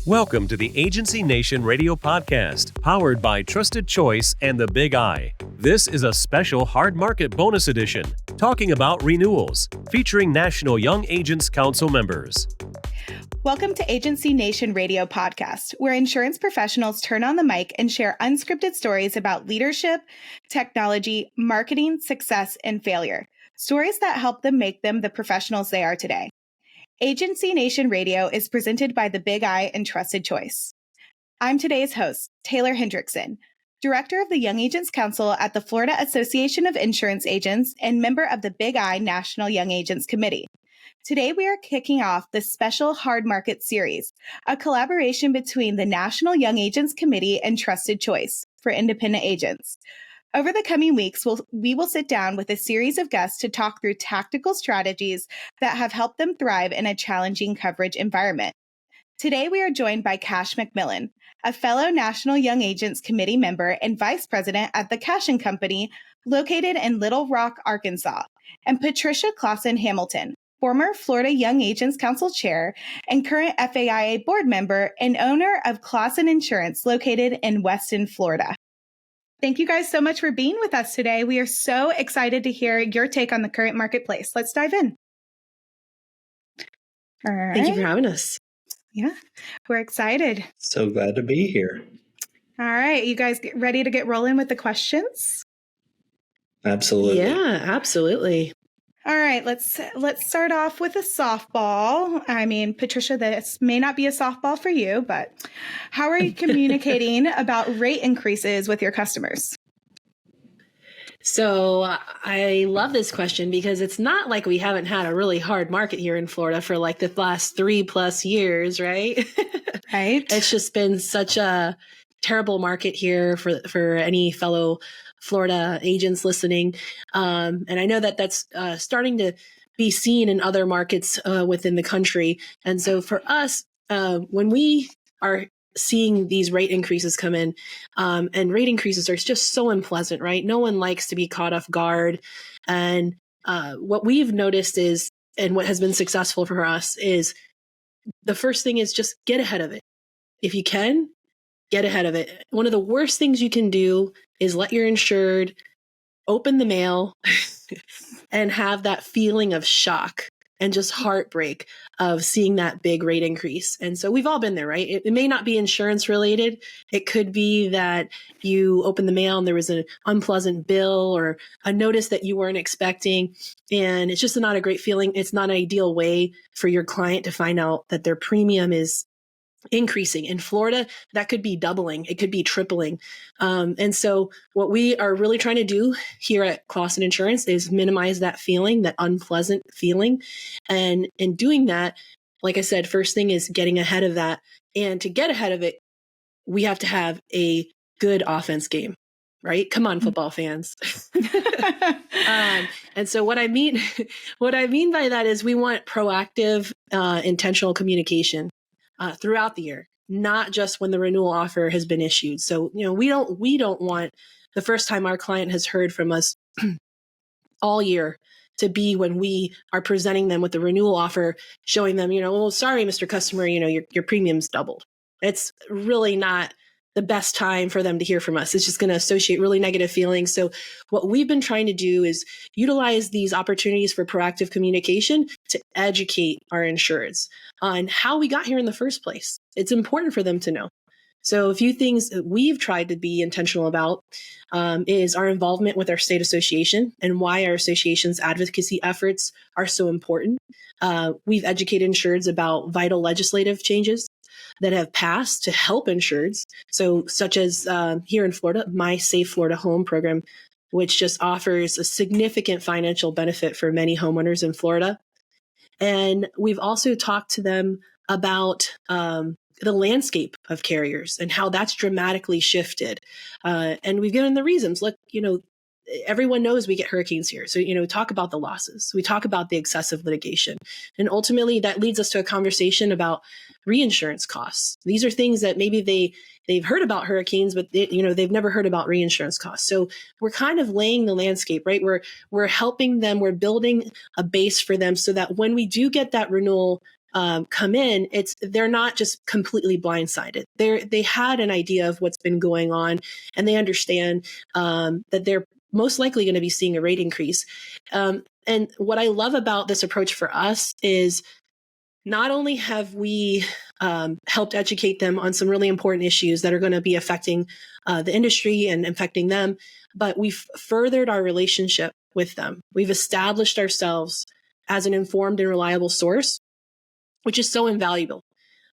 Welcome to the Agency Nation Radio Podcast, powered by Trusted Choice and the Big I. This is a special hard market bonus edition, talking about renewals, featuring National Young Agents Council members. Welcome to Agency Nation Radio Podcast, where insurance professionals turn on the mic and share unscripted stories about leadership, technology, marketing, success, and failure. Stories that help them make them the professionals they are today. Agency Nation Radio is presented by the Big I and Trusted Choice. I'm today's host, Taylor Hendrickson, Director of the Young Agents Council at the Florida Association of Insurance Agents and member of the Big I National Young Agents Committee. Today, we are kicking off the special Hard Market series, a collaboration between the National Young Agents Committee and Trusted Choice for independent agents. Over the coming weeks, we will sit down with a series of guests to talk through tactical strategies that have helped them thrive in a challenging coverage environment. Today, we are joined by Cash McMillen, a fellow National Young Agents Committee member and Vice President at the Cashion Company, located in Little Rock, Arkansas, and Patricia Clawson Hamilton, former Florida Young Agents Council Chair and current FAIA board member and owner of Clawson Insurance, located in Weston, Florida. Thank you guys so much for being with us today. We are so excited to hear your take on the current marketplace. Let's dive in. All right. Thank you for having us. Yeah, we're excited. So glad to be here. All right. You guys get ready to get rolling with the questions? Absolutely. Yeah, absolutely. All right, let's start off with a softball. I mean, Patricia, this may not be a softball for you, but how are you communicating about rate increases with your customers? So I love this question because it's not like we haven't had a really hard market here in Florida for like the last 3+ years, right? Right. It's just been such a terrible market here for any fellow Florida agents listening. And I know that that's starting to be seen in other markets within the country. And so for us, when we are seeing these rate increases come in, and rate increases are just so unpleasant, right? No one likes to be caught off guard. And what we've noticed is, and what has been successful for us is, the first thing is just get ahead of it. If you can, get ahead of it. One of the worst things you can do is let your insured open the mail and have that feeling of shock and just heartbreak of seeing that big rate increase. And so we've all been there, right? It may not be insurance related. It could be that you open the mail and there was an unpleasant bill or a notice that you weren't expecting. And it's just not a great feeling. It's not an ideal way for your client to find out that their premium is increasing. In Florida, that could be doubling. It could be tripling. And so what we are really trying to do here at Clawson Insurance is minimize that feeling, that unpleasant feeling. And in doing that, like I said, first thing is getting ahead of that. And to get ahead of it, we have to have a good offense game, right? Come on, football fans. And so what I mean by that is we want proactive, intentional communication throughout the year, not just when the renewal offer has been issued. So, we don't want the first time our client has heard from us all year to be when we are presenting them with the renewal offer, showing them, well, sorry, Mr. Customer, your premium's doubled. It's really not the best time for them to hear from us. It's just going to associate really negative feelings. So what we've been trying to do is utilize these opportunities for proactive communication to educate our insureds on how we got here in the first place. It's important for them to know. So a few things that we've tried to be intentional about is our involvement with our state association and why our association's advocacy efforts are so important. We've educated insureds about vital legislative changes that have passed to help insureds. So such as here in Florida, My Safe Florida Home program, which just offers a significant financial benefit for many homeowners in Florida. And we've also talked to them about the landscape of carriers and how that's dramatically shifted. And we've given the reasons. Look, everyone knows we get hurricanes here. So, talk about the losses. We talk about the excessive litigation. And ultimately, that leads us to a conversation about reinsurance costs. These are things that maybe they've heard about hurricanes, but they've never heard about reinsurance costs. So we're kind of laying the landscape, right? We're helping them. We're building a base for them so that when we do get that renewal come in, they're not just completely blindsided. They had an idea of what's been going on, and they understand that they're most likely going to be seeing a rate increase. And what I love about this approach for us is not only have we helped educate them on some really important issues that are going to be affecting the industry and affecting them, but we've furthered our relationship with them. We've established ourselves as an informed and reliable source, which is so invaluable.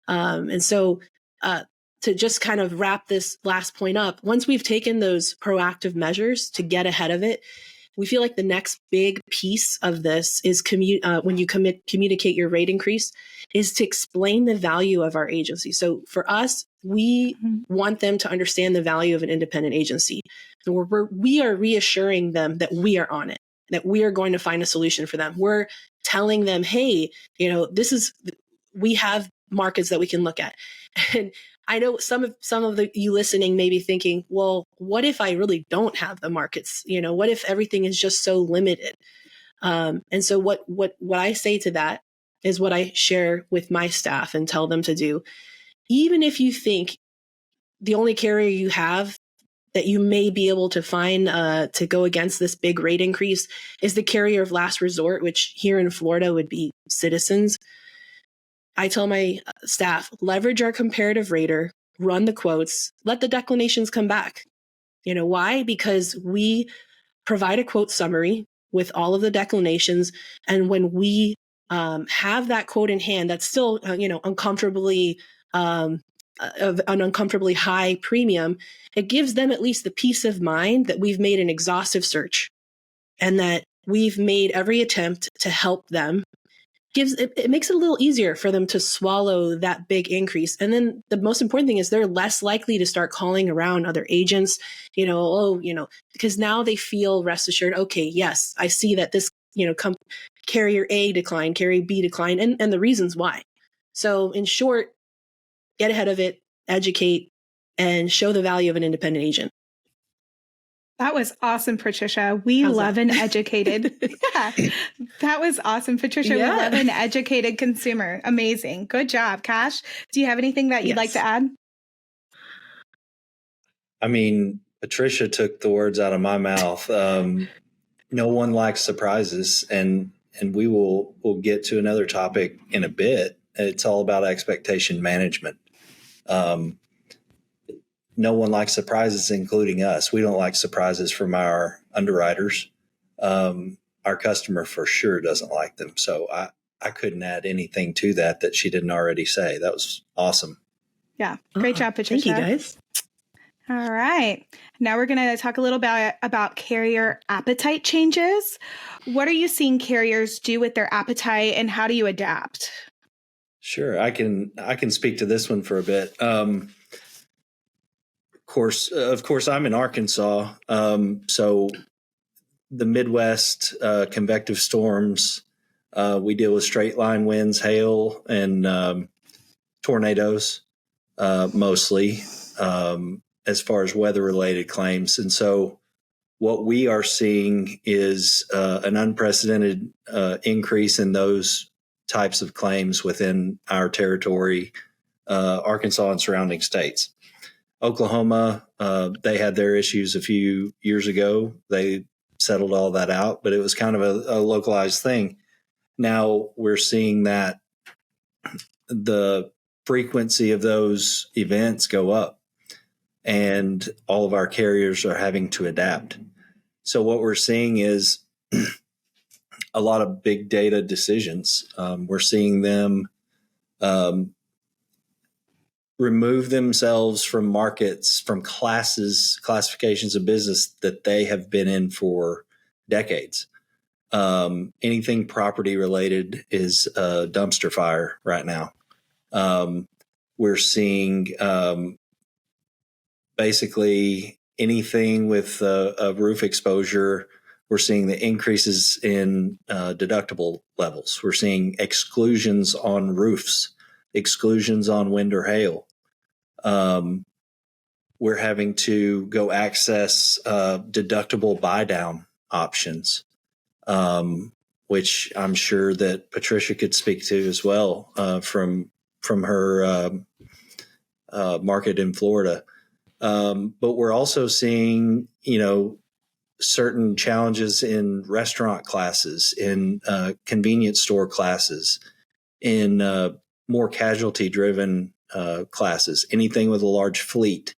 And so to just kind of wrap this last point up, once we've taken those proactive measures to get ahead of it, we feel like the next big piece of this is when you communicate your rate increase, is to explain the value of our agency. So for us, we want them to understand the value of an independent agency. So we are reassuring them that we are on it, that we are going to find a solution for them. We're telling them, hey, we have markets that we can look at. And I know some of you listening may be thinking, well, what if I really don't have the markets? What if everything is just so limited? And so what I say to that is what I share with my staff and tell them to do. Even if you think the only carrier you have that you may be able to find to go against this big rate increase is the carrier of last resort, which here in Florida would be Citizens. I tell my staff, leverage our comparative rater, run the quotes, let the declinations come back. Why? Because we provide a quote summary with all of the declinations. And when we have that quote in hand, that's still, uncomfortably of an uncomfortably high premium, it gives them at least the peace of mind that we've made an exhaustive search and that we've made every attempt to help them. It makes it a little easier for them to swallow that big increase. And then the most important thing is they're less likely to start calling around other agents, because now they feel rest assured, okay, yes, I see that this, carrier A declined, carrier B declined, and the reasons why. So in short, get ahead of it, educate, and show the value of an independent agent. That was awesome, Patricia. We love an educated. Yeah, that was awesome, Patricia. Yeah. We love an educated consumer. Amazing. Good job, Cash. Do you have anything that you'd like to add? I mean, Patricia took the words out of my mouth. No one likes surprises, and we'll get to another topic in a bit. It's all about expectation management. No one likes surprises, including us. We don't like surprises from our underwriters. Our customer for sure doesn't like them. So I couldn't add anything to that she didn't already say. That was awesome. Yeah. Great job, Patricia. Thank you, guys. All right. Now we're going to talk a little bit about carrier appetite changes. What are you seeing carriers do with their appetite, and how do you adapt? Sure. I can speak to this one for a bit. Of course, I'm in Arkansas. So the Midwest, convective storms, we deal with straight line winds, hail, and tornadoes, mostly, as far as weather related claims. And so what we are seeing is an unprecedented increase in those types of claims within our territory, Arkansas and surrounding states. Oklahoma, they had their issues a few years ago. They settled all that out, but it was kind of a localized thing. Now we're seeing that the frequency of those events go up, and all of our carriers are having to adapt. So what we're seeing is a lot of big data decisions. We're seeing them remove themselves from markets, from classifications of business that they have been in for decades. Anything property related is a dumpster fire right now. We're seeing basically anything with a roof exposure. We're seeing the increases in deductible levels. We're seeing exclusions on roofs, exclusions on wind or hail. We're having to go access deductible buy down options. which I'm sure that Patricia could speak to as well from her market in Florida. But we're also seeing, certain challenges in restaurant classes, in convenience store classes, in more casualty-driven classes. Anything with a large fleet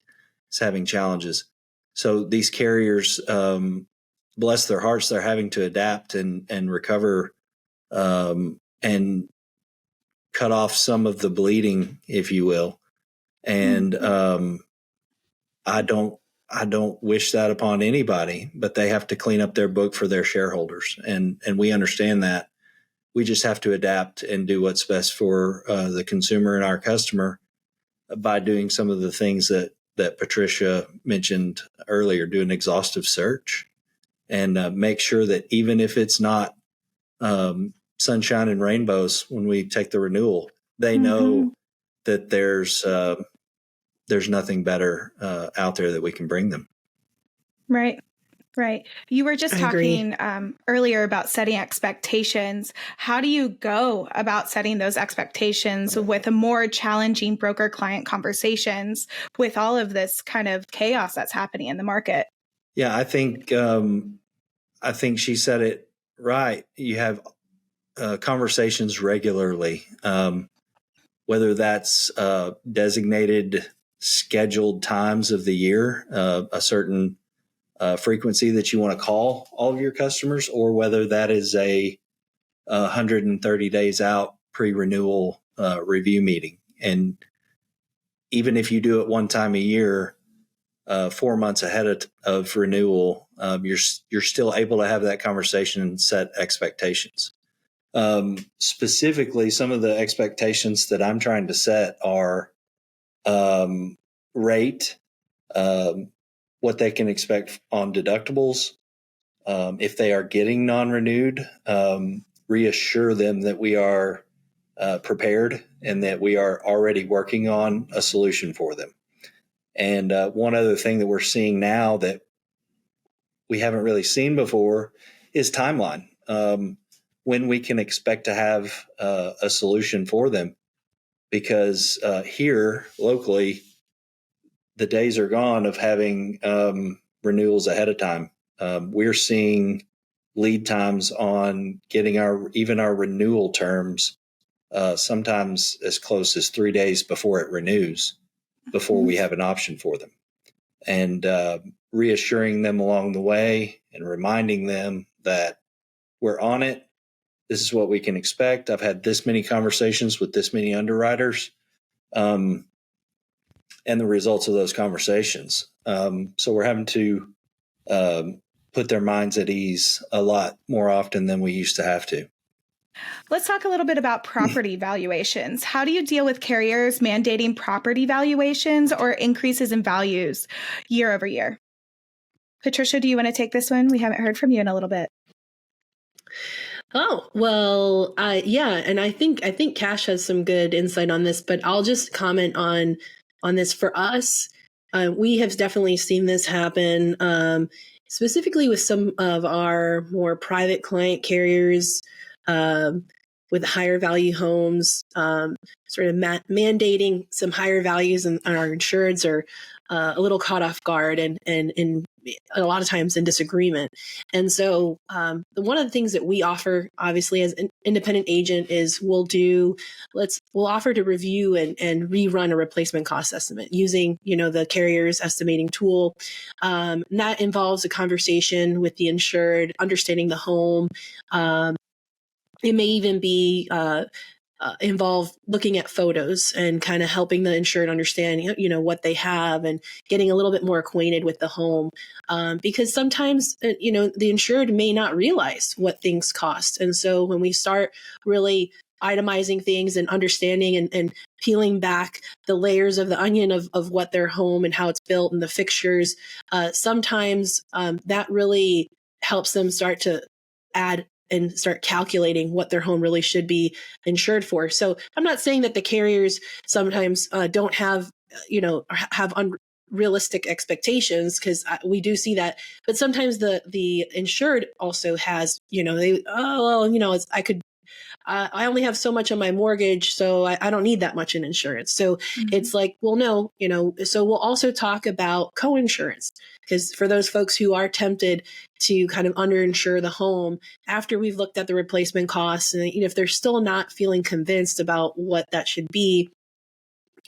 is having challenges. So these carriers, bless their hearts, they're having to adapt and recover and cut off some of the bleeding, if you will. And I don't wish that upon anybody, but they have to clean up their book for their shareholders. And we understand that. We just have to adapt and do what's best for the consumer and our customer by doing some of the things that Patricia mentioned earlier, do an exhaustive search and make sure that even if it's not sunshine and rainbows when we take the renewal, they know that there's nothing better out there that we can bring them. Right. You were just talking earlier about setting expectations. How do you go about setting those expectations with a more challenging broker-client conversations with all of this kind of chaos that's happening in the market? Yeah, I think she said it right. You have conversations regularly, whether that's designated scheduled times of the year, a certain frequency that you want to call all of your customers, or whether that is a 130 days out pre-renewal review meeting. And even if you do it one time a year, 4 months ahead of renewal, you're still able to have that conversation and set expectations. Specifically, some of the expectations that I'm trying to set are rate, what they can expect on deductibles. If they are getting non-renewed, reassure them that we are prepared and that we are already working on a solution for them. And one other thing that we're seeing now that we haven't really seen before is timeline. When we can expect to have a solution for them. Because here locally, the days are gone of having renewals ahead of time. We're seeing lead times on getting our renewal terms sometimes as close as 3 days before it renews, before we have an option for them. And reassuring them along the way and reminding them that we're on it. This is what we can expect. I've had this many conversations with this many underwriters. And the results of those conversations. So we're having to put their minds at ease a lot more often than we used to have to. Let's talk a little bit about property valuations. How do you deal with carriers mandating property valuations or increases in values year over year? Patricia, do you want to take this one? We haven't heard from you in a little bit. Oh, well, yeah. And I think Cash has some good insight on this, but I'll just comment on this for us. We have definitely seen this happen, specifically with some of our more private client carriers with higher value homes, sort of mandating some higher values, and our insureds are a little caught off guard and a lot of times in disagreement. And so one of the things that we offer, obviously, as an independent agent is we'll offer to review and rerun a replacement cost estimate using, the carrier's estimating tool. And that involves a conversation with the insured, understanding the home. It may even be involve looking at photos and kind of helping the insured understand, what they have and getting a little bit more acquainted with the home. Because sometimes, the insured may not realize what things cost. And so when we start really itemizing things and understanding and peeling back the layers of the onion of what their home and how it's built and the fixtures, sometimes that really helps them start to add and start calculating what their home really should be insured for. So I'm not saying that the carriers sometimes don't have, have realistic expectations, because we do see that. But sometimes the insured also has, I only have so much on my mortgage, so I don't need that much in insurance. So it's like, well, no, so we'll also talk about co-insurance, because for those folks who are tempted to kind of underinsure the home after we've looked at the replacement costs, and if they're still not feeling convinced about what that should be,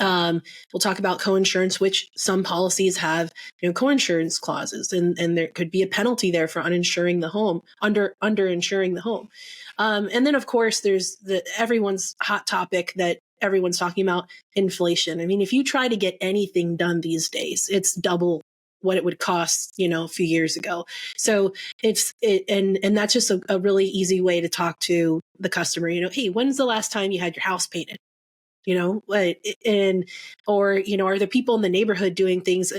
we'll talk about co-insurance, which some policies have, co-insurance clauses, and there could be a penalty there for underinsuring the home. And then, of course, there's everyone's hot topic that everyone's talking about, inflation. I mean, if you try to get anything done these days, it's double what it would cost, a few years ago. So and that's just a really easy way to talk to the customer. Hey, when's the last time you had your house painted? Or are the people in the neighborhood doing things?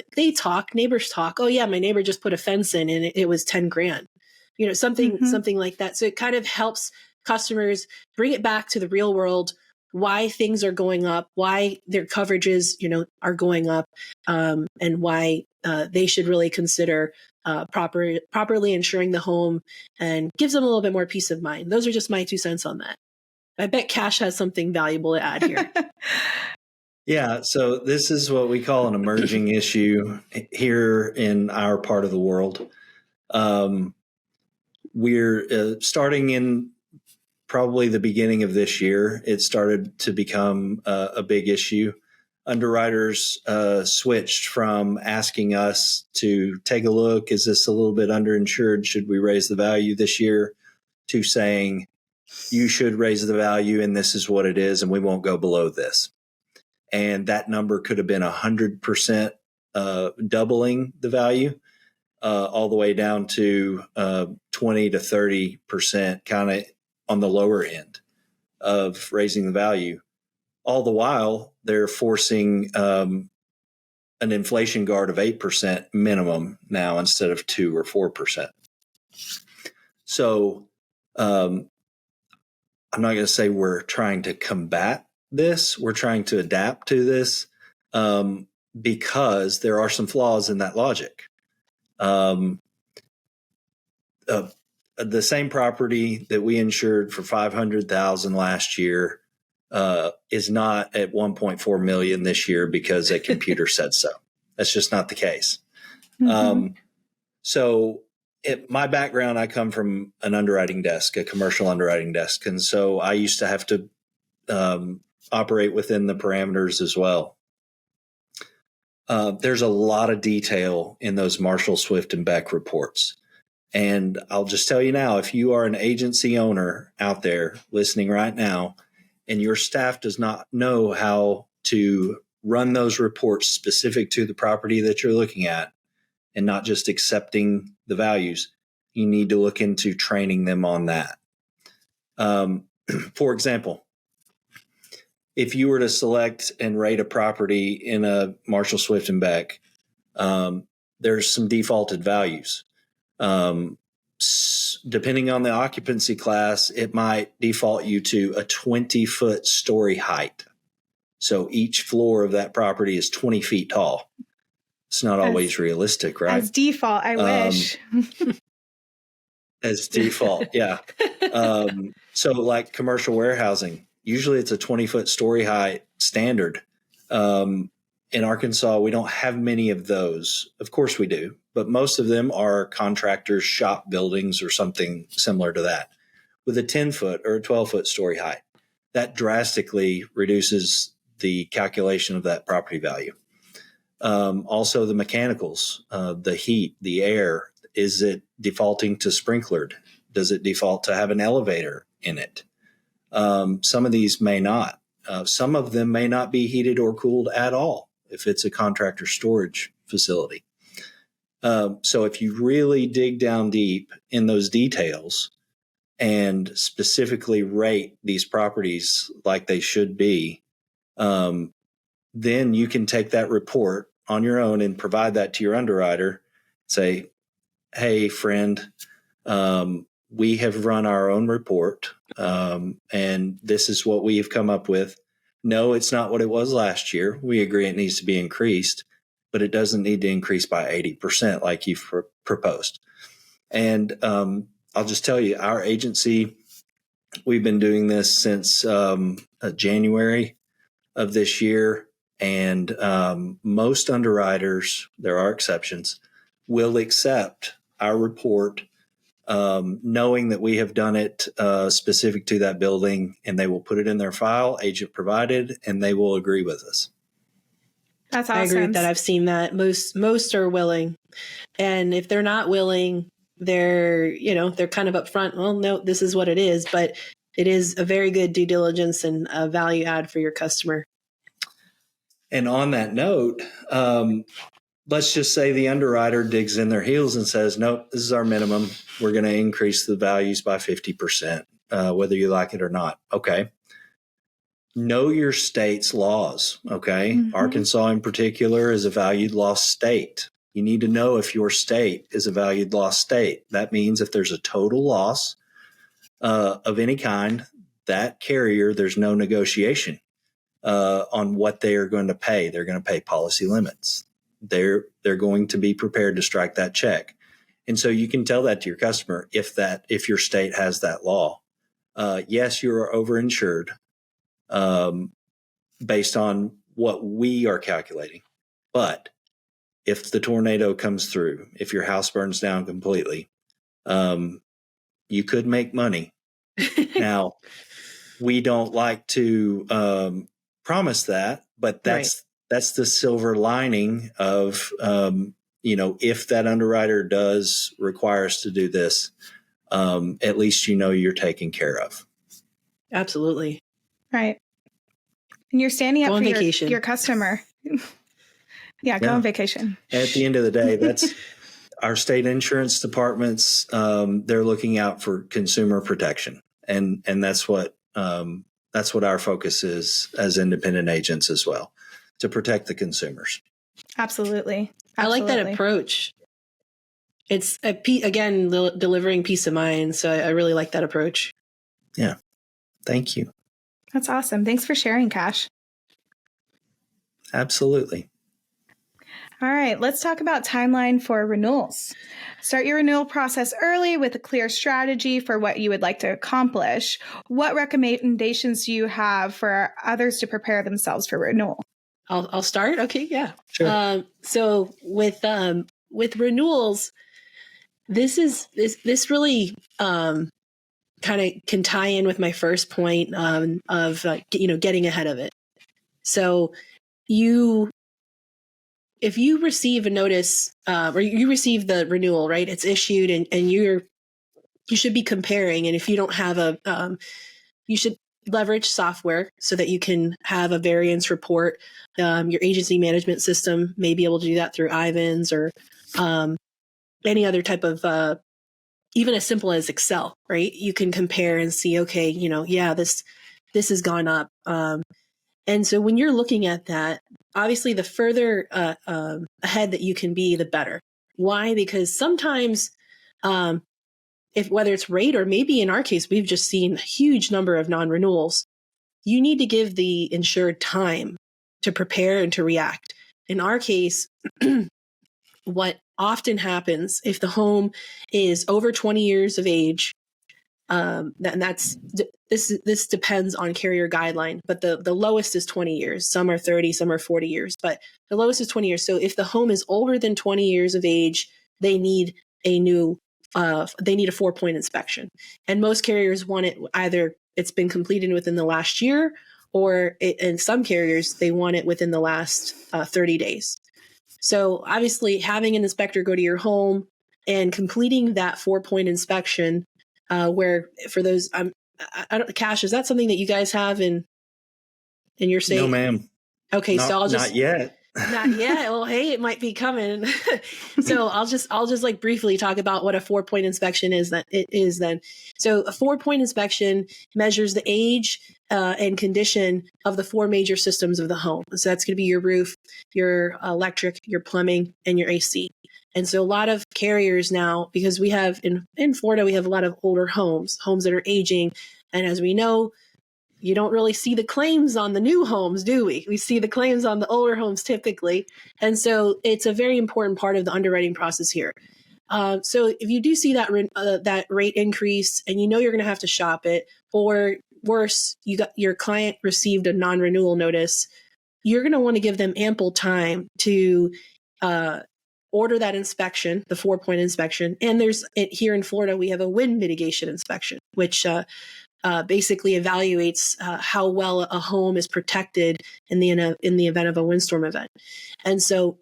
Neighbors talk. Oh yeah, my neighbor just put a fence in and it was 10 grand, something like that. So it kind of helps customers bring it back to the real world, why things are going up, why their coverages, are going up, and why they should really consider properly insuring the home, and gives them a little bit more peace of mind. Those are just my 2 cents on that. I bet Cash has something valuable to add here. Yeah, so this is what we call an emerging issue here in our part of the world. We're starting in probably the beginning of this year. It started to become a big issue. Underwriters switched from asking us to take a look, is this a little bit underinsured? Should we raise the value this year? To saying, you should raise the value and this is what it is and we won't go below this. And that number could have been 100% doubling the value, all the way down to 20 to 30% kind of on the lower end of raising the value. All the while, they're forcing an inflation guard of 8% minimum now instead of 2 or 4%. So I'm not going to say we're trying to combat this. We're trying to adapt to this because there are some flaws in that logic. The same property that we insured for $500,000 last year is not at $1.4 million this year because a computer said so. That's just not the case. My background, I come from an underwriting desk, a commercial underwriting desk. And so I used to have to operate within the parameters as well. There's a lot of detail in those Marshall, Swift, and Beck reports. And I'll just tell you now, if you are an agency owner out there listening right now, and your staff does not know how to run those reports specific to the property that you're looking at, and not just accepting the values, you need to look into training them on that. For example, if you were to select and rate a property in a Marshall, Swift, and Beck, there's some defaulted values. Depending on the occupancy class, it might default you to a 20-foot story height. So each floor of that property is 20 feet tall. It's not always realistic, right? As default, I wish. As default, yeah. So like commercial warehousing, usually it's a 20-foot story height standard. In Arkansas, we don't have many of those. Of course we do, but most of them are contractors' shop buildings or something similar to that with a 10-foot or a 12-foot story height. That drastically reduces the calculation of that property value. Also the mechanicals, the heat, the air, is it defaulting to sprinklered? Does it default to have an elevator in it? Some of these may not. Some of them may not be heated or cooled at all if it's a contractor storage facility. So if you really dig down deep in those details and specifically rate these properties like they should be, then you can take that report on your own and provide that to your underwriter. Say, hey, friend, we have run our own report, and this is what we have come up with. No, it's not what it was last year. We agree it needs to be increased. but it doesn't need to increase by 80% like you've proposed. And I'll just tell you, our agency, we've been doing this since January of this year. And most underwriters, there are exceptions, will accept our report knowing that we have done it specific to that building, and they will put it in their file, agent provided, and they will agree with us. That's awesome. I agree with that. I've seen that. Most are willing. And if they're not willing, they're kind of upfront. Well, no, this is what it is, but it is a very good due diligence and a value add for your customer. And on that note, let's just say the underwriter digs in their heels and says, nope, this is our minimum. We're going to increase the values by 50%, whether you like it or not. Okay. Know your state's laws. Okay. Mm-hmm. Arkansas in particular is a valued loss state. You need to know if your state is a valued loss state. That means if there's a total loss of any kind, that carrier, there's no negotiation on what they are going to pay. They're going to pay policy limits. They're going to be prepared to strike that check. And so you can tell that to your customer if your state has that law. Yes, you are overinsured based on what we are calculating. But if the tornado comes through, if your house burns down completely, you could make money. Now, we don't like to promise that, but that's the silver lining of, if that underwriter does require us to do this, at least you're taken care of. Absolutely. Right. And you're standing up for your customer. Yeah, go on vacation. At the end of the day, that's our state insurance departments. They're looking out for consumer protection, and that's what our focus is as independent agents as well, to protect the consumers. Absolutely. I like that approach. It's again delivering peace of mind. So I really like that approach. Yeah. Thank you. That's awesome. Thanks for sharing, Cash. Absolutely. All right, let's talk about timeline for renewals. Start your renewal process early with a clear strategy for what you would like to accomplish. What recommendations do you have for others to prepare themselves for renewal? I'll start. Okay, yeah. Sure. So with renewals, this really kind of can tie in with my first point of getting ahead of it. So if you receive a notice or you receive the renewal, right, it's issued and you should be comparing. And if you don't have you should leverage software so that you can have a variance report. Your agency management system may be able to do that through Ivans or any other type of, even as simple as Excel, right? You can compare and see, okay, this has gone up. And so when you're looking at that, obviously the further ahead that you can be, the better. Why? Because sometimes whether it's rate or maybe in our case, we've just seen a huge number of non-renewals, you need to give the insured time to prepare and to react. In our case, what often happens if the home is over 20 years of age, this depends on carrier guideline, but the lowest is 20 years. Some are 30, some are 40 years, but the lowest is 20 years. So if the home is older than 20 years of age, they need a 4-point inspection. And most carriers want it either it's been completed within the last year, or in some carriers, they want it within the last 30 days. So obviously having an inspector go to your home and completing that 4-point inspection, where for those, Cash, is that something that you guys have in your state? No, ma'am. Okay. Not yet. Not yet. Well, hey, it might be coming. So I'll just like briefly talk about what a 4-point inspection is. Then. So a 4-point inspection measures the age and condition of the 4 major systems of the home. So that's going to be your roof, your electric, your plumbing, and your AC. And so a lot of carriers now, because we have in Florida, we have a lot of older homes that are aging. And as we know, you don't really see the claims on the new homes, do we? We see the claims on the older homes typically. And so it's a very important part of the underwriting process here. So if you do see that that rate increase and you're going to have to shop it, or worse, your client received a non-renewal notice, you're going to want to give them ample time to order that inspection, the 4-point inspection. And here in Florida, we have a wind mitigation inspection, which basically evaluates how well a home is protected in the event of a windstorm event. And so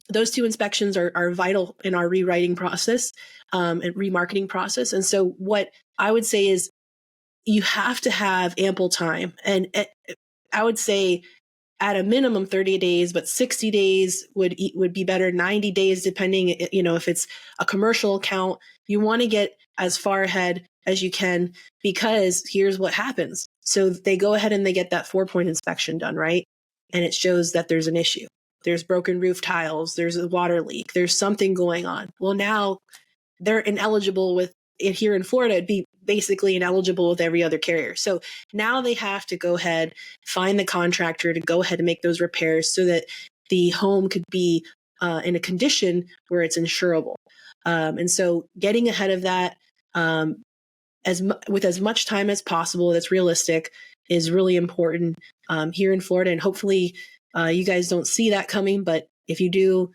those 2 inspections are vital in our rewriting process and remarketing process. And so what I would say is you have to have ample time. And I would say at a minimum 30 days, but 60 days would be better, 90 days, depending, if it's a commercial account, you want to get as far ahead as you can, because here's what happens. So they go ahead and they get that 4-point inspection done, right? And it shows that there's an issue. There's broken roof tiles, there's a water leak, there's something going on. Well, now they're ineligible with it here in Florida. It'd be basically ineligible with every other carrier. So now they have to go ahead, find the contractor to go ahead and make those repairs so that the home could be in a condition where it's insurable. And so getting ahead of that with as much time as possible that's realistic is really important here in Florida. And hopefully you guys don't see that coming, but if you do,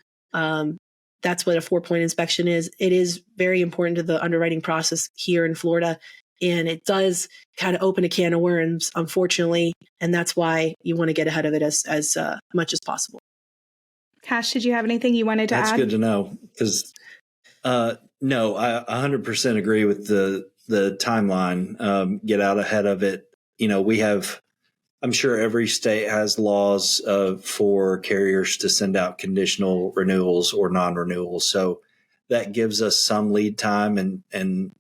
that's what a 4-point inspection is. It is very important to the underwriting process here in Florida, and it does kind of open a can of worms, unfortunately, and that's why you want to get ahead of it as much as possible. Cash, did you have anything you wanted to add? That's good to know, because no, I 100% agree with the timeline. Get out ahead of it. I'm sure every state has laws for carriers to send out conditional renewals or non-renewals. So that gives us some lead time. And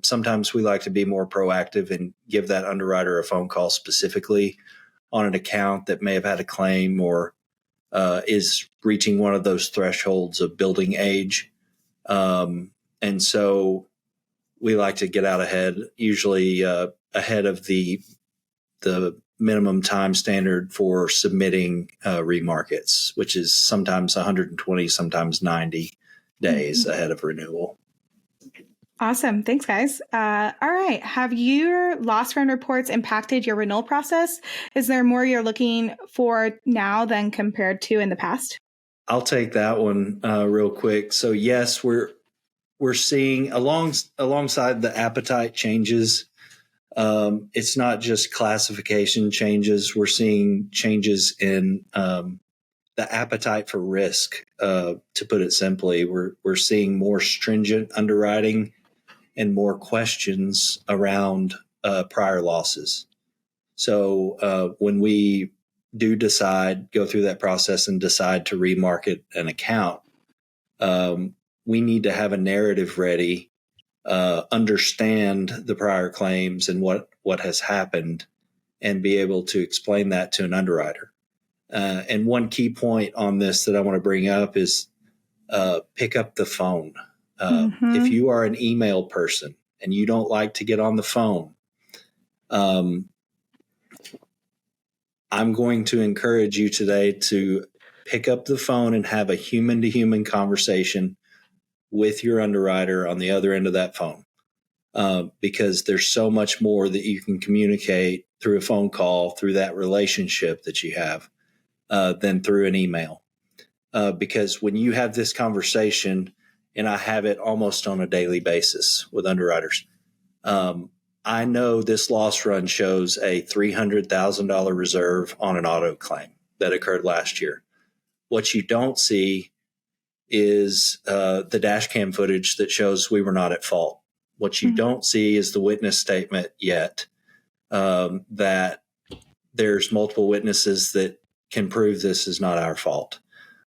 sometimes we like to be more proactive and give that underwriter a phone call specifically on an account that may have had a claim or is reaching one of those thresholds of building age. And so we like to get out ahead, usually ahead of the minimum time standard for submitting remarkets, which is sometimes 120, sometimes 90 days ahead of renewal. Awesome. Thanks, guys. All right. Have your loss run reports impacted your renewal process? Is there more you're looking for now than compared to in the past? I'll take that one real quick. So yes, we're seeing alongside the appetite changes. It's not just classification changes. We're seeing changes in the appetite for risk. To put it simply, we're seeing more stringent underwriting and more questions around prior losses. So when we do go through that process and decide to remarket an account, we need to have a narrative ready. Understand the prior claims and what has happened, and be able to explain that to an underwriter. And one key point on this that I want to bring up is pick up the phone. If you are an email person and you don't like to get on the phone, I'm going to encourage you today to pick up the phone and have a human-to-human conversation with your underwriter on the other end of that phone, because there's so much more that you can communicate through a phone call, through that relationship that you have, than through an email. Because when you have this conversation, and I have it almost on a daily basis with underwriters, I know this loss run shows a $300,000 reserve on an auto claim that occurred last year. What you don't see is the dash cam footage that shows we were not at fault. What you don't see is the witness statement yet, that there's multiple witnesses that can prove this is not our fault.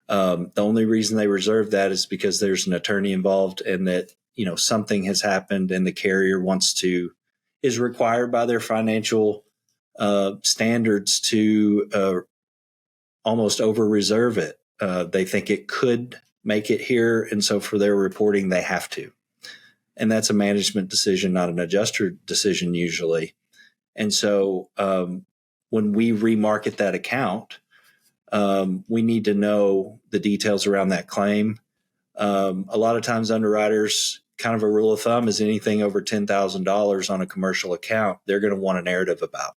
The only reason they reserve that is because there's an attorney involved, and that, something has happened and the carrier is required by their financial standards to almost over-reserve it. They think it could make it here, and so for their reporting, they have to. And that's a management decision, not an adjuster decision usually. And so when we remarket that account, we need to know the details around that claim. A lot of times underwriters, kind of a rule of thumb is anything over $10,000 on a commercial account, they're going to want a narrative about.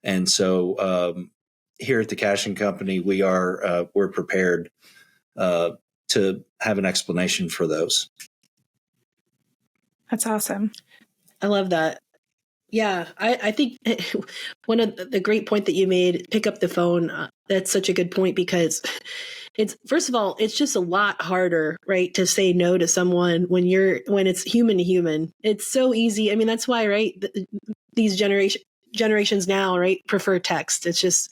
And so here at the Cashion Company, we're prepared to have an explanation for those. That's awesome. I love that. Yeah, I think one of the great point that you made, pick up the phone, that's such a good point, because it's, first of all, it's just a lot harder, right, to say no to someone when it's human to human. It's so easy. I mean, that's why, right, these generations now, right, prefer text. It's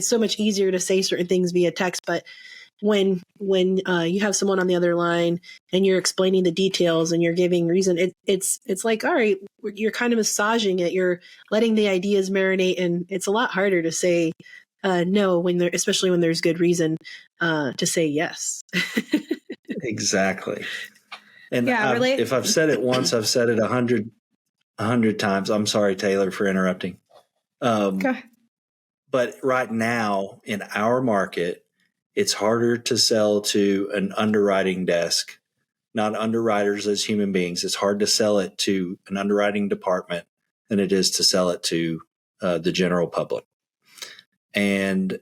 so much easier to say certain things via text. But when you have someone on the other line and you're explaining the details and you're giving reason, it's like, all right, you're kind of massaging it, you're letting the ideas marinate, and it's a lot harder to say no especially when there's good reason to say yes. Exactly. And Yeah, if I've said it once, I've said it 100 times. I'm sorry, Taylor, for interrupting. But right now in our market, it's harder to sell to an underwriting desk, not underwriters as human beings. It's hard to sell it to an underwriting department than it is to sell it to the general public. And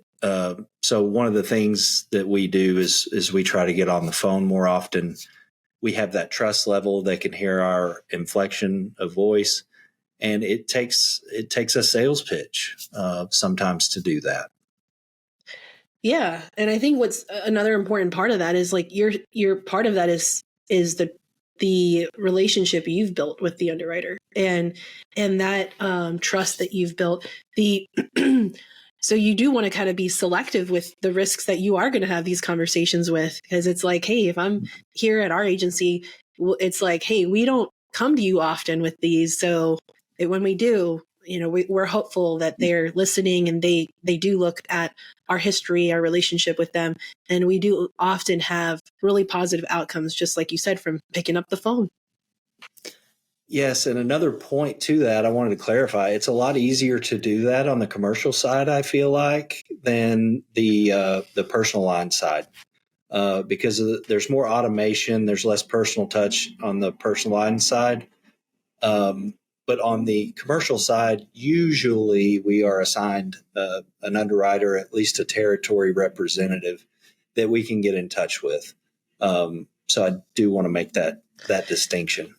so one of the things that we do is we try to get on the phone more often. We have that trust level. They can hear our inflection of voice, and it takes a sales pitch sometimes to do that. Yeah. And I think what's another important part of that is, like, your part of that is the relationship you've built with the underwriter, and that trust that you've built. So you do want to kind of be selective with the risks that you are going to have these conversations with, because it's like, hey, if I'm here at our agency, it's like, hey, we don't come to you often with these. So when we do, we're hopeful that they're listening, and they do look at our history, our relationship with them. And we do often have really positive outcomes, just like you said, from picking up the phone. Yes. And another point to that, I wanted to clarify, it's a lot easier to do that on the commercial side, I feel like, than the personal line side, because there's more automation. There's less personal touch on the personal line side. But on the commercial side, usually we are assigned an underwriter, at least a territory representative that we can get in touch with. So I do want to make that distinction.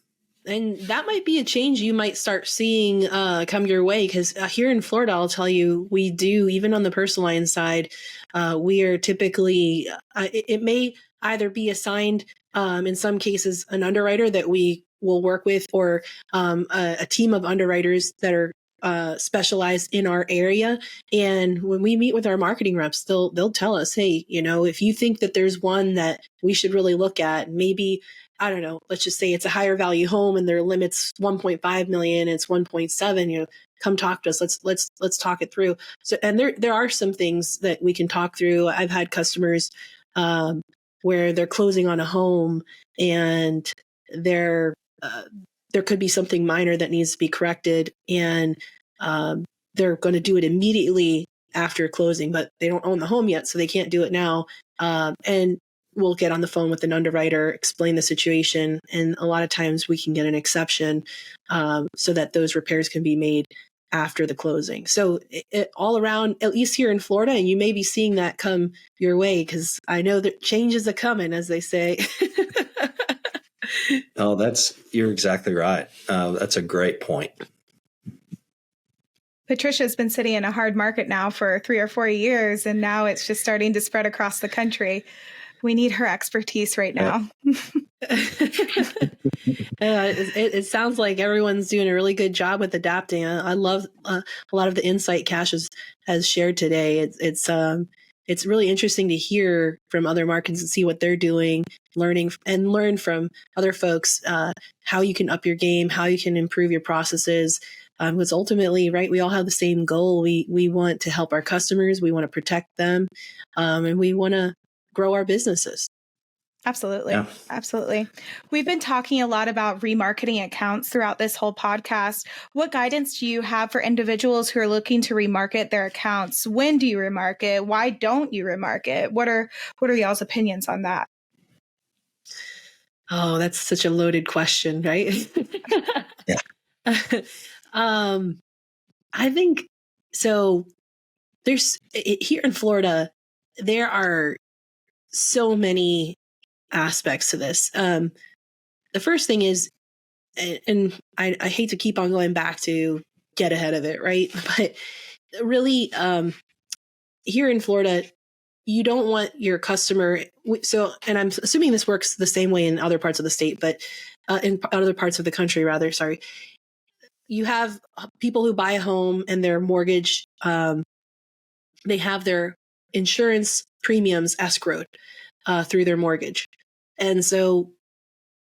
And that might be a change you might start seeing come your way, because here in Florida, I'll tell you, we do, even on the personal line side, we are typically, it may either be assigned, in some cases, an underwriter that we will work with, or a team of underwriters that are specialized in our area. And when we meet with our marketing reps, they'll tell us, hey, if you think that there's one that we should really look at, maybe, I don't know, let's just say it's a higher value home and their limit's 1.5 million, it's 1.7, come talk to us. Let's talk it through. So, and there are some things that we can talk through. I've had customers where they're closing on a home, and there could be something minor that needs to be corrected, and they're going to do it immediately after closing, but they don't own the home yet, so they can't do it now. And we'll get on the phone with an underwriter, explain the situation, and a lot of times we can get an exception so that those repairs can be made after the closing. So it all around, at least here in Florida, and you may be seeing that come your way, because I know that changes are coming, as they say. Oh, you're exactly right. That's a great point. Patricia's been sitting in a hard market now for 3 or 4 years, and now it's just starting to spread across the country. We need her expertise right now. It sounds like everyone's doing a really good job with adapting. I love a lot of the insight Cash has shared today. It's really interesting to hear from other markets and see what they're doing, learn from other folks how you can up your game, how you can improve your processes. Because ultimately, right, we all have the same goal. We want to help our customers, we want to protect them, and we want to grow our businesses. Absolutely. Yeah. Absolutely. We've been talking a lot about remarketing accounts throughout this whole podcast. What guidance do you have for individuals who are looking to remarket their accounts? When do you remarket? Why don't you remarket? What are y'all's opinions on that? Oh, that's such a loaded question, right? Yeah. I think so. There's here in Florida, there are so many aspects to this. The first thing is, and I hate to keep on going back to get ahead of it, right? But really, here in Florida, you don't want your customer. So, and I'm assuming this works the same way in other parts of the state, but in other parts of the country, rather, sorry. You have people who buy a home and their mortgage, they have their insurance premiums escrowed through their mortgage. And so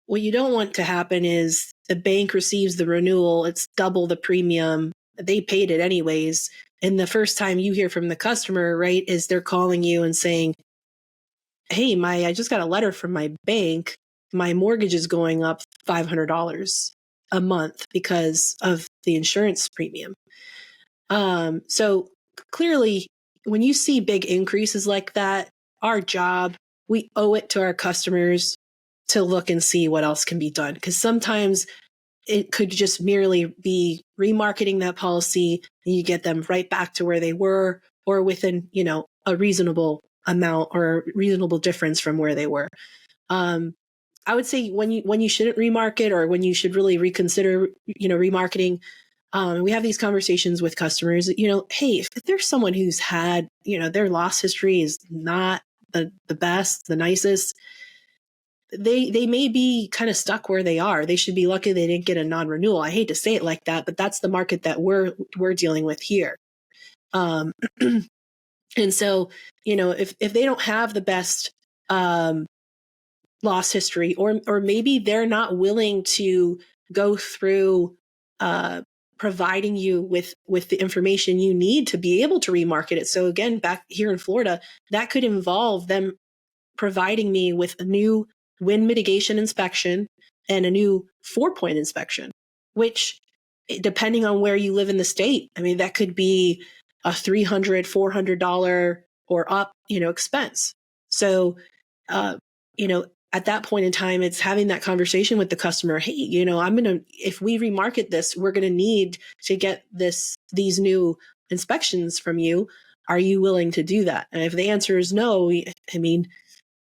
what you don't want to happen is the bank receives the renewal, it's double the premium. They paid it anyways. And the first time you hear from the customer, right, is they're calling you and saying, hey, I just got a letter from my bank. My mortgage is going up $500 a month because of the insurance premium. So clearly, when you see big increases like that, our job, we owe it to our customers to look and see what else can be done. Because sometimes it could just merely be remarketing that policy and you get them right back to where they were or within, a reasonable amount or reasonable difference from where they were. I would say when you shouldn't remarket or when you should really reconsider, remarketing. We have these conversations with customers, hey, if there's someone who's had, their loss history is not the best, the nicest, they may be kind of stuck where they are. They should be lucky they didn't get a non-renewal. I hate to say it like that, but that's the market that we're dealing with here. And so, if they don't have the best loss history, or maybe they're not willing to go through providing you with the information you need to be able to remarket it. So again, back here in Florida, that could involve them providing me with a new wind mitigation inspection and a new 4-point inspection, which depending on where you live in the state, I mean, that could be a $300, $400 or up, expense. So, at that point in time, it's having that conversation with the customer. Hey, if we remarket this, we're going to need to get these new inspections from you. Are you willing to do that? And if the answer is no, I mean,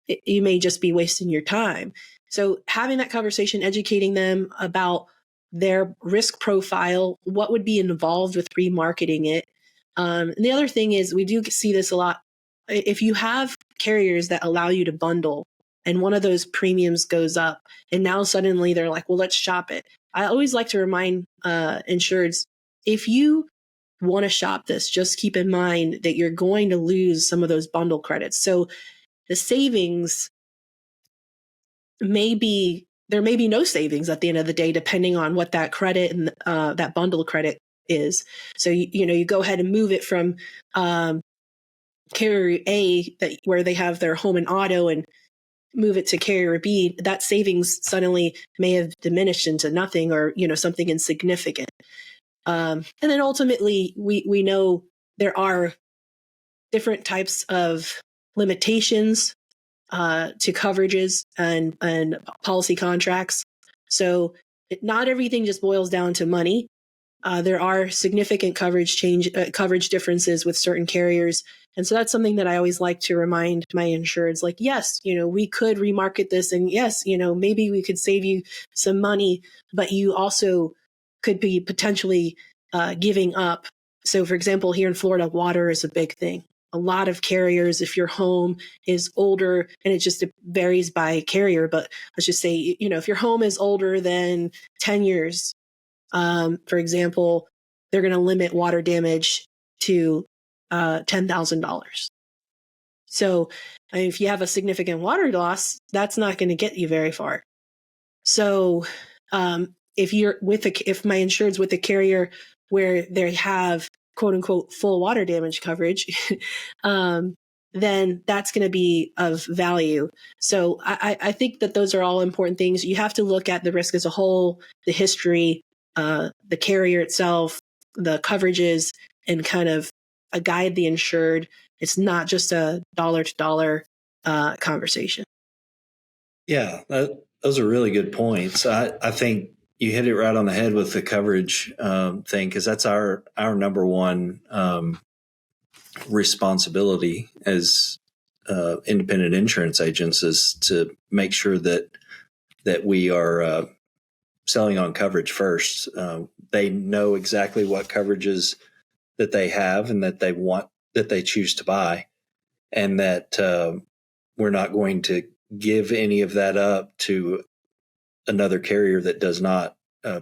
you may just be wasting your time. So having that conversation, educating them about their risk profile, what would be involved with remarketing it. And the other thing is we do see this a lot. If you have carriers that allow you to bundle and one of those premiums goes up and now suddenly they're like, well, let's shop it. I always like to remind insureds, if you want to shop this, just keep in mind that you're going to lose some of those bundle credits. So the savings there may be no savings at the end of the day, depending on what that credit and that bundle credit is. So, you go ahead and move it from carrier A where they have their home and auto and move it to carrier B, that savings suddenly may have diminished into nothing or, something insignificant. And then ultimately we know there are different types of limitations to coverages and policy contracts. So not everything just boils down to money. There are significant coverage differences with certain carriers. And so that's something that I always like to remind my insureds, like, yes, we could remarket this and yes, maybe we could save you some money, but you also could be potentially giving up. So for example, here in Florida, water is a big thing. A lot of carriers, if your home is older, and it varies by carrier, but let's just say, if your home is older than 10 years, for example, they're going to limit water damage to $10,000. So if you have a significant water loss, that's not going to get you very far. So if my insured's with a carrier where they have quote unquote full water damage coverage, then that's going to be of value. So I think that those are all important things. You have to look at the risk as a whole, the history, the carrier itself, the coverages, and kind of guide the insured. It's not just a dollar to dollar conversation. Yeah, those are really good points. I think you hit it right on the head with the coverage thing, because that's our number one responsibility as independent insurance agents, is to make sure that we are selling on coverage first. They know exactly what coverages that they have and that they want, that they choose to buy, and that we're not going to give any of that up to another carrier that does not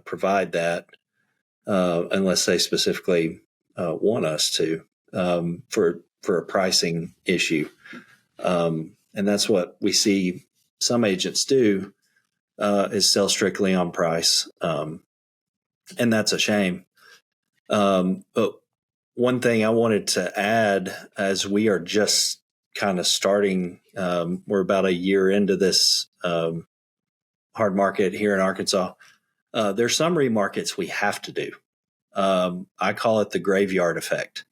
provide that unless they specifically want us to, for a pricing issue. And that's what we see some agents do, is sell strictly on price. And that's a shame. But one thing I wanted to add, as we are just kind of starting, we're about a year into this hard market here in Arkansas. There's some remarkets we have to do. I call it the graveyard effect.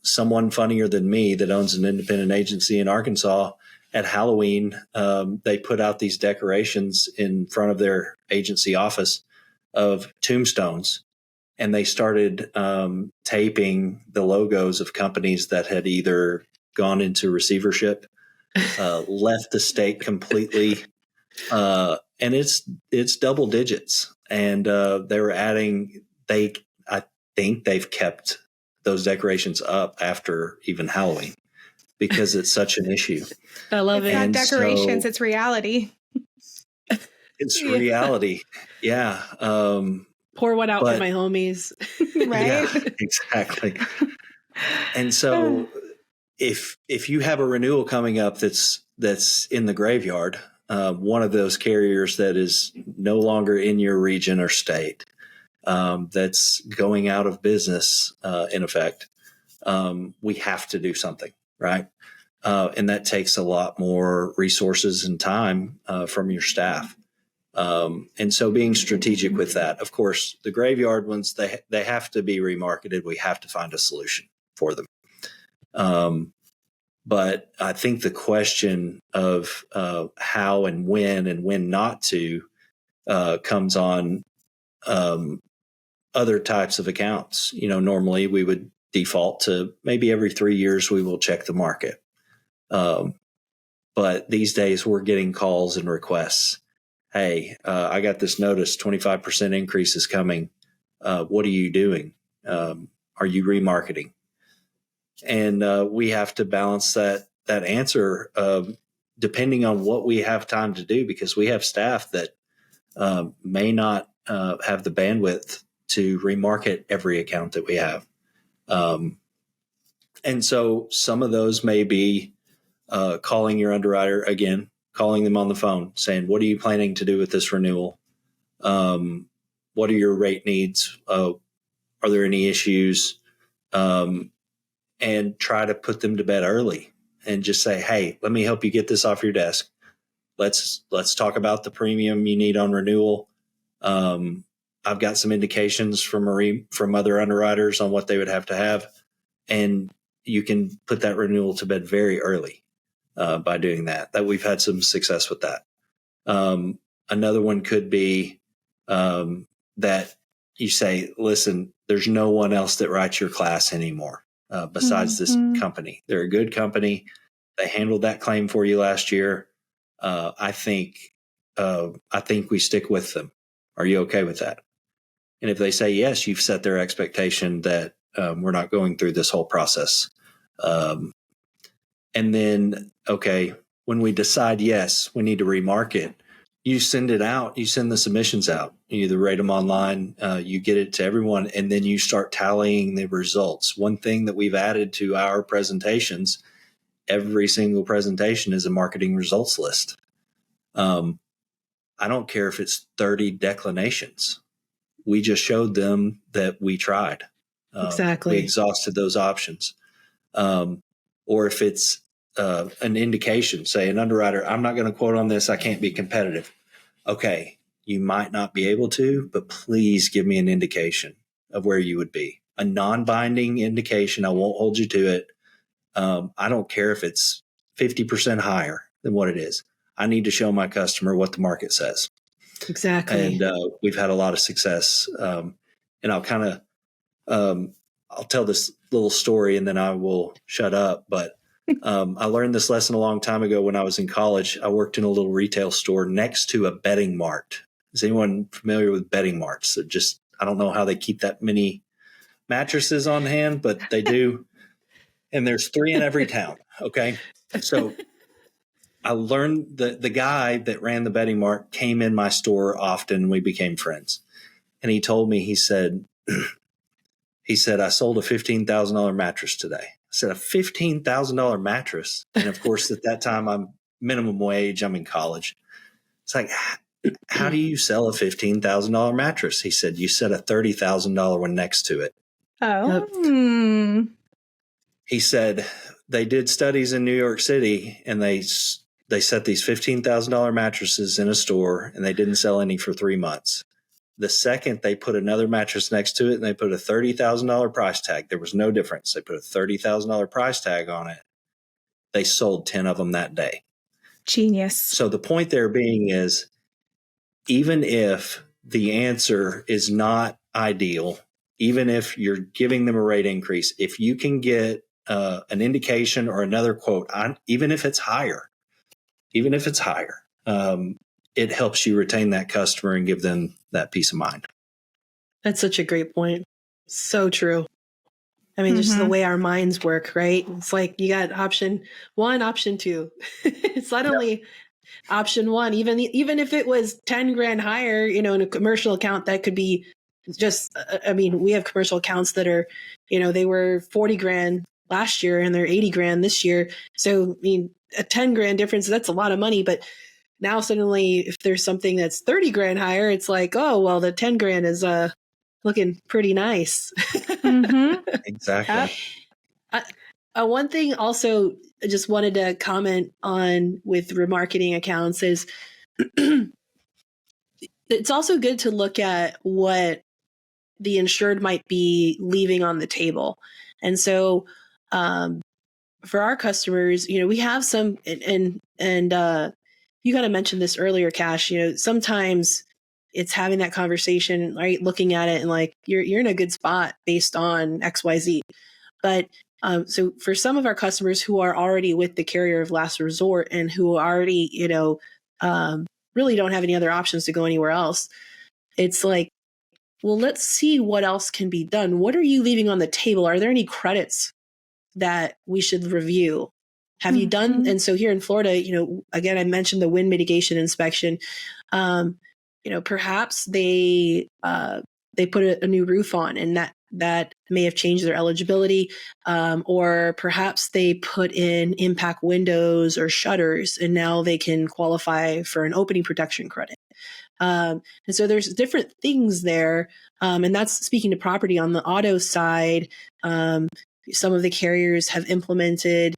Someone funnier than me that owns an independent agency in Arkansas, at Halloween, they put out these decorations in front of their agency office of tombstones, and they started taping the logos of companies that had either gone into receivership, left the state completely, and it's double digits. And they were adding. I think they've kept those decorations up after even Halloween, because it's such an issue. I love it. It's not decorations, it's reality. It's reality. Yeah. Pour one out for my homies. Right? Yeah, exactly. And so if you have a renewal coming up that's in the graveyard, one of those carriers that is no longer in your region or state, that's going out of business, in effect, we have to do something, right? And that takes a lot more resources and time from your staff. And so being strategic with that. Of course, the graveyard ones, they have to be remarketed. We have to find a solution for them. But I think the question of how and when not to comes on other types of accounts. Normally we would default to maybe every 3 years we will check the market. But these days we're getting calls and requests. Hey, I got this notice, 25% increase is coming. What are you doing? Are you remarketing? And we have to balance that answer depending on what we have time to do, because we have staff that may not have the bandwidth to remarket every account that we have. And so some of those may be calling your underwriter again, calling them on the phone, saying, what are you planning to do with this renewal? What are your rate needs? Are there any issues? And try to put them to bed early and just say, hey, let me help you get this off your desk. Let's talk about the premium you need on renewal. I've got some indications from other underwriters on what they would have to have. And you can put that renewal to bed very early by doing that. That we've had some success with that. Another one could be that you say, listen, there's no one else that writes your class anymore besides this company. They're a good company. They handled that claim for you last year. I think we stick with them. Are you okay with that? And if they say yes, you've set their expectation that we're not going through this whole process. And then, okay, when we decide, yes, we need to remarket, you send it out, you send the submissions out, you either rate them online, you get it to everyone, and then you start tallying the results. One thing that we've added to our presentations, every single presentation is a marketing results list. I don't care if it's 30 declinations. We just showed them that we tried. Exactly. We exhausted those options. or if it's an indication, say an underwriter, I'm not going to quote on this, I can't be competitive. Okay, you might not be able to, but please give me an indication of where you would be. A non-binding indication, I won't hold you to it. I don't care if it's 50% higher than what it is. I need to show my customer what the market says. Exactly. And we've had a lot of success. And I'll tell this little story and then I will shut up. But I learned this lesson a long time ago when I was in college. I worked in a little retail store next to a betting mart. Is anyone familiar with betting marts? I don't know how they keep that many mattresses on hand, but they do. And there's 3 in every town. Okay. So I learned that the guy that ran the betting mart came in my store often. We became friends. And he told me, he said, I sold a $15,000 mattress today. I said, a $15,000 mattress. And of course, at that time, I'm minimum wage. I'm in college. It's like, how do you sell a $15,000 mattress? He said, you set a $30,000 one next to it. Oh. He said, they did studies in New York City and they set these $15,000 mattresses in a store and they didn't sell any for 3 months. The second they put another mattress next to it and they put a $30,000 price tag, there was no difference. They put a $30,000 price tag on it. They sold 10 of them that day. Genius. So the point there being is, even if the answer is not ideal, even if you're giving them a rate increase, if you can get an indication or another quote, even if it's higher, it helps you retain that customer and give them that peace of mind. That's such a great point. So true. I mean, just the way our minds work, right? It's like you got option 1, option 2. It's not only option 1, even if it was 10 grand higher, in a commercial account, that could be just, we have commercial accounts that are, they were 40 grand last year and they're 80 grand this year. So, a 10 grand difference, that's a lot of money. But now suddenly, if there's something that's 30 grand higher, it's like, oh, well, the 10 grand is looking pretty nice. Exactly. One thing also I just wanted to comment on with remarketing accounts is it's also good to look at what the insured might be leaving on the table. And so for our customers, we have some, and you kind of mentioned this earlier, Cash, sometimes it's having that conversation, right? Looking at it and like, you're in a good spot based on XYZ. But so for some of our customers who are already with the carrier of last resort and who already, really don't have any other options to go anywhere else, it's like, well, let's see what else can be done. What are you leaving on the table? Are there any credits that we should review? Have you done? And so here in Florida, again, I mentioned the wind mitigation inspection. Perhaps they put a new roof on, and that may have changed their eligibility, or perhaps they put in impact windows or shutters, and now they can qualify for an opening protection credit. And so there's different things there, and that's speaking to property. On the auto side, some of the carriers have implemented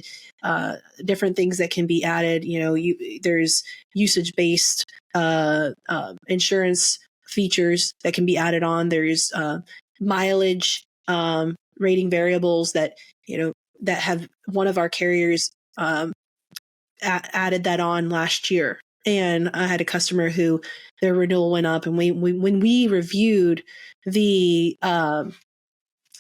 different things that can be added. There's usage-based insurance features that can be added on. There's mileage rating variables that that have one of our carriers added that on last year. And I had a customer who their renewal went up, and when we reviewed the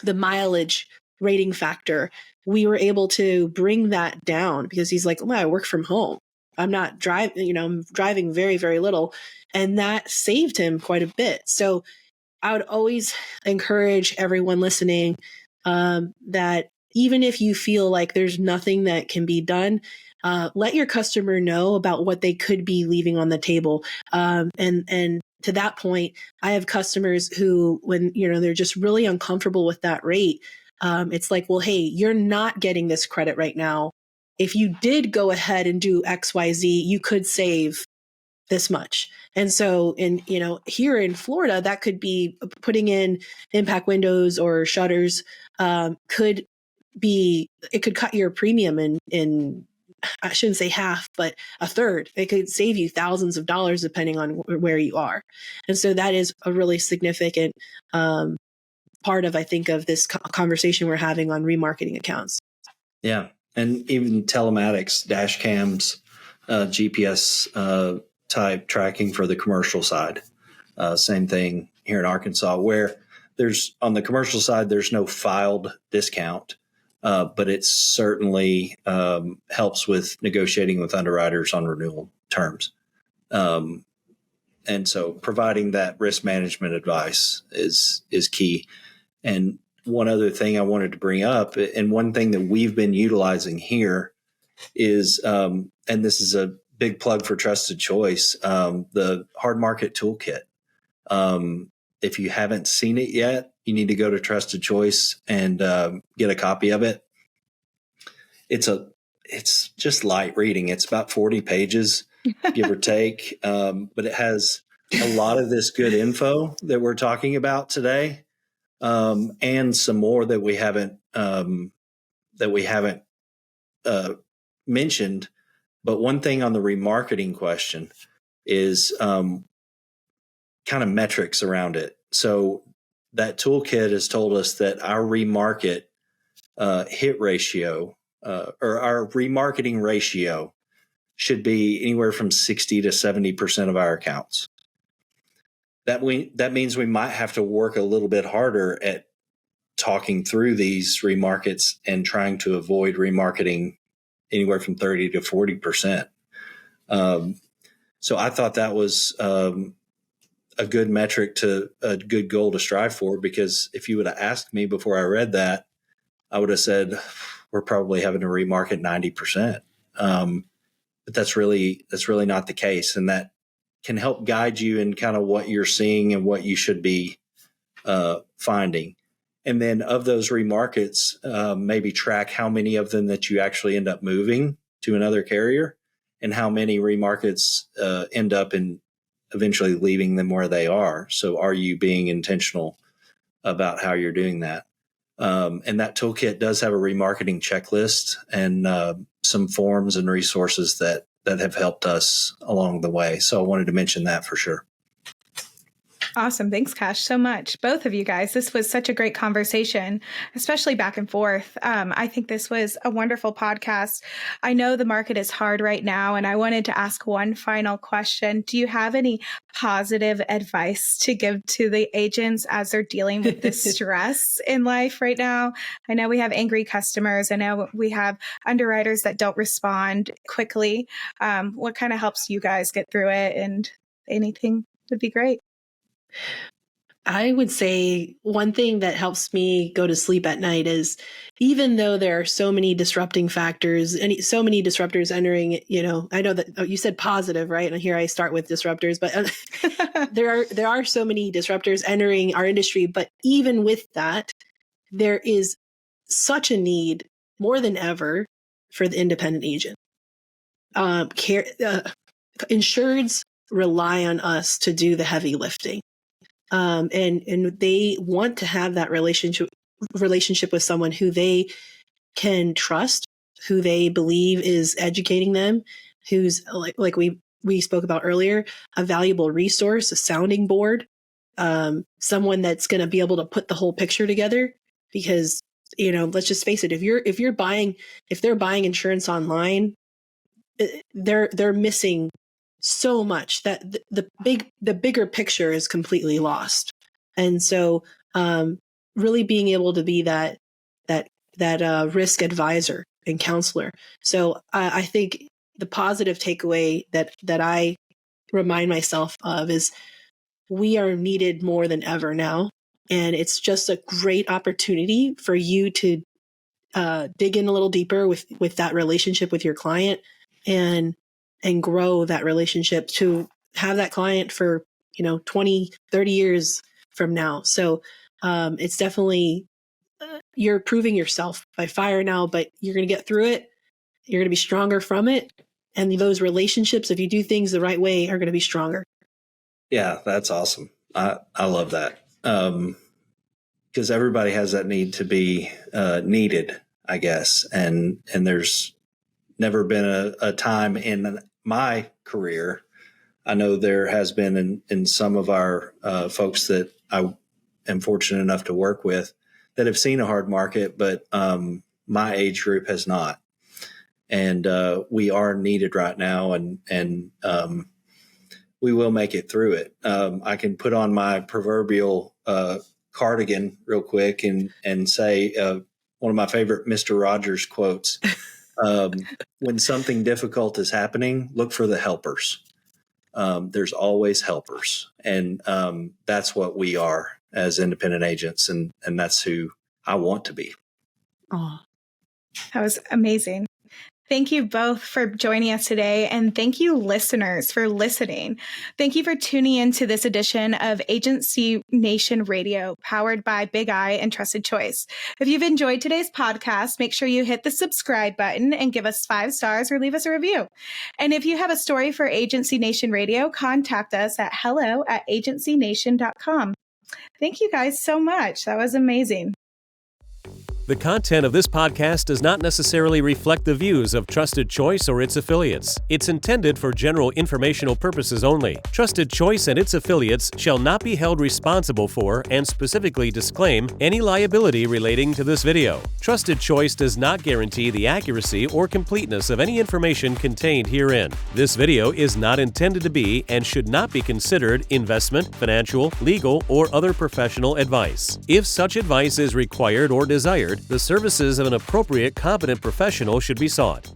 mileage rating factor, we were able to bring that down because he's like, I work from home. I'm not driving, I'm driving very, very little. And that saved him quite a bit. So I would always encourage everyone listening that even if you feel like there's nothing that can be done, let your customer know about what they could be leaving on the table. And to that point, I have customers who, when they're just really uncomfortable with that rate, it's like, well, hey, you're not getting this credit right now. If you did go ahead and do XYZ, you could save this much. And so here in Florida, that could be putting in impact windows or shutters could it could cut your premium in I shouldn't say half, but a third. It could save you thousands of dollars depending on where you are. And so that is a really significant part of, I think, of this conversation we're having on remarketing accounts. Yeah. And even telematics, dash cams, GPS type tracking for the commercial side. Same thing here in Arkansas, where there's on the commercial side, there's no filed discount. But it certainly helps with negotiating with underwriters on renewal terms. And so providing that risk management advice is key. And one other thing I wanted to bring up, and one thing that we've been utilizing here is, and this is a big plug for Trusted Choice, the Hard Market Toolkit. If you haven't seen it yet, you need to go to Trusted Choice and get a copy of it. It's just light reading. It's about 40 pages, give or take. But it has a lot of this good info that we're talking about today, and some more that we haven't mentioned. But one thing on the remarketing question is kind of metrics around it. So that toolkit has told us that our remarket hit ratio, or our remarketing ratio, should be anywhere from 60 to 70% of our accounts. That means we might have to work a little bit harder at talking through these remarkets and trying to avoid remarketing anywhere from 30 to 40%. So I thought that was a good metric, a good goal to strive for, because if you would have asked me before I read that, I would have said we're probably having to remarket 90%. But that's really not the case. And that can help guide you in kind of what you're seeing and what you should be finding. And then of those remarkets, maybe track how many of them that you actually end up moving to another carrier, and how many remarkets end up in eventually leaving them where they are. So are you being intentional about how you're doing that? And that toolkit does have a remarketing checklist and some forms and resources that have helped us along the way. So I wanted to mention that for sure. Awesome. Thanks, Cash, so much. Both of you guys. This was such a great conversation, especially back and forth. I think this was a wonderful podcast. I know the market is hard right now, and I wanted to ask one final question. Do you have any positive advice to give to the agents as they're dealing with this stress in life right now? I know we have angry customers. I know we have underwriters that don't respond quickly. What kind of helps you guys get through it? And anything would be great. I would say one thing that helps me go to sleep at night is, even though there are so many disrupting factors and so many disruptors entering, I know that you said positive, right? And here I start with disruptors, but there are so many disruptors entering our industry. But even with that, there is such a need more than ever for the independent agent. Insureds rely on us to do the heavy lifting. And they want to have that relationship with someone who they can trust, who they believe is educating them, who's like we spoke about earlier, a valuable resource, a sounding board, someone that's going to be able to put the whole picture together. Because, let's just face it, if they're buying insurance online, they're missing so much that the bigger picture is completely lost. And so really being able to be that risk advisor and counselor. So I think the positive takeaway that I remind myself of is we are needed more than ever now. And it's just a great opportunity for you to dig in a little deeper with that relationship with your client and grow that relationship to have that client for, 20, 30 years from now. So it's definitely, you're proving yourself by fire now, but you're going to get through it. You're going to be stronger from it. And those relationships, if you do things the right way, are going to be stronger. Yeah, that's awesome. I love that. Because everybody has that need to be needed. I guess. And there's never been a time in my career. I know there has been in some of our folks that I am fortunate enough to work with that have seen a hard market, but my age group has not. And we are needed right now, and we will make it through it. I can put on my proverbial cardigan real quick and say one of my favorite Mr. Rogers quotes. When something difficult is happening, look for the helpers. There's always helpers. And that's what we are as independent agents. And that's who I want to be. Oh, that was amazing. Thank you both for joining us today, and thank you, listeners, for listening. Thank you for tuning in to this edition of Agency Nation Radio, powered by Big I and Trusted Choice. If you've enjoyed today's podcast, make sure you hit the subscribe button and give us 5 stars or leave us a review. And if you have a story for Agency Nation Radio, contact us at hello@agencynation.com. Thank you guys so much. That was amazing. The content of this podcast does not necessarily reflect the views of Trusted Choice or its affiliates. It's intended for general informational purposes only. Trusted Choice and its affiliates shall not be held responsible for and specifically disclaim any liability relating to this video. Trusted Choice does not guarantee the accuracy or completeness of any information contained herein. This video is not intended to be and should not be considered investment, financial, legal, or other professional advice. If such advice is required or desired, the services of an appropriate competent professional should be sought.